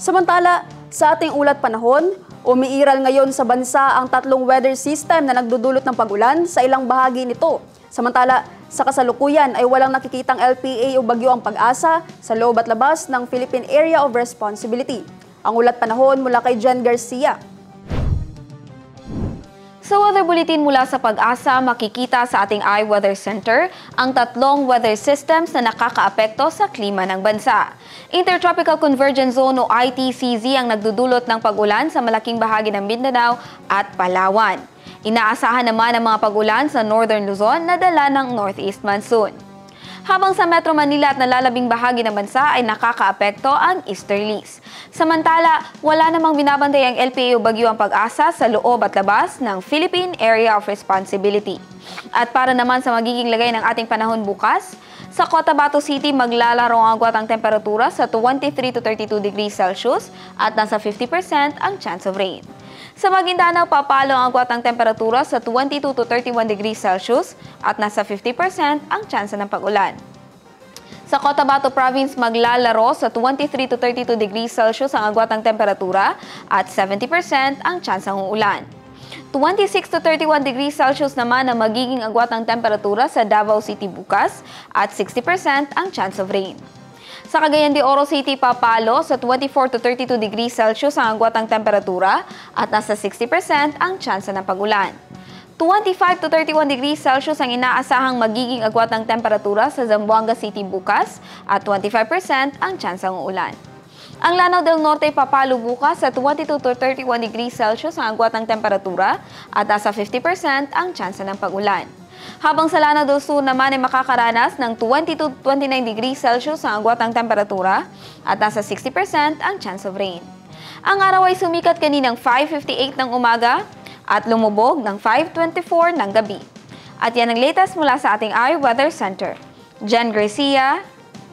Samantala, sa ating ulat panahon, umiiral ngayon sa bansa ang tatlong weather system na nagdudulot ng pag-ulan sa ilang bahagi nito. Samantala, sa kasalukuyan ay walang nakikitang LPA o bagyo ang Pag-asa sa loob at labas ng Philippine Area of Responsibility. Ang ulat panahon mula kay Jen Garcia. Sa weather bulletin mula sa Pag-asa, makikita sa ating iWeather Center ang tatlong weather systems na nakakaapekto sa klima ng bansa. Intertropical Convergence Zone o ITCZ ang nagdudulot ng pag-ulan sa malaking bahagi ng Mindanao at Palawan. Inaasahan naman ang mga pag-ulan sa Northern Luzon na dala ng Northeast Monsoon. Habang sa Metro Manila at nalalabing bahagi ng bansa ay nakakaapekto ang easterlies. Samantala, wala namang binabantay ang LPA o bagyo ang Pag-asa sa loob at labas ng Philippine Area of Responsibility. At para naman sa magiging lagay ng ating panahon bukas, sa Cotabato City maglalaro ang agwat ang temperatura sa 23 to 32 degrees Celsius at nasa 50% ang chance of rain. Sa Maguindanao, papalo ang agwat ng temperatura sa 22 to 31 degrees Celsius at nasa 50% ang tsansa ng pag-ulan. Sa Cotabato Province, maglalaro sa 23 to 32 degrees Celsius ang agwat ng temperatura at 70% ang tsansa ng ulan. 26 to 31 degrees Celsius naman ang magiging agwat ng temperatura sa Davao City bukas at 60% ang chance of rain. Sa Cagayan de Oro City, papalo sa 24 to 32 degrees Celsius ang agwat ng temperatura at nasa 60% ang tsansa ng pag-ulan. 25 to 31 degrees Celsius ang inaasahang magiging agwat ng temperatura sa Zamboanga City bukas at 25% ang tsansa ng ulan. Ang Lanao del Norte papalo bukas sa 22 to 31 degrees Celsius ang agwat ng temperatura at nasa 50% ang tsansa ng pag-ulan. Habang sa Lanao del Sur naman ay makakaranas ng 22 to 29 degrees Celsius ang agwat ng temperatura at nasa 60% ang chance of rain. Ang araw ay sumikat kaninang 5:58 ng umaga at lumubog ng 5:24 ng gabi. At yan ang latest mula sa ating iWeather Center. Jen Garcia,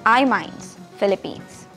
iMinds, Philippines.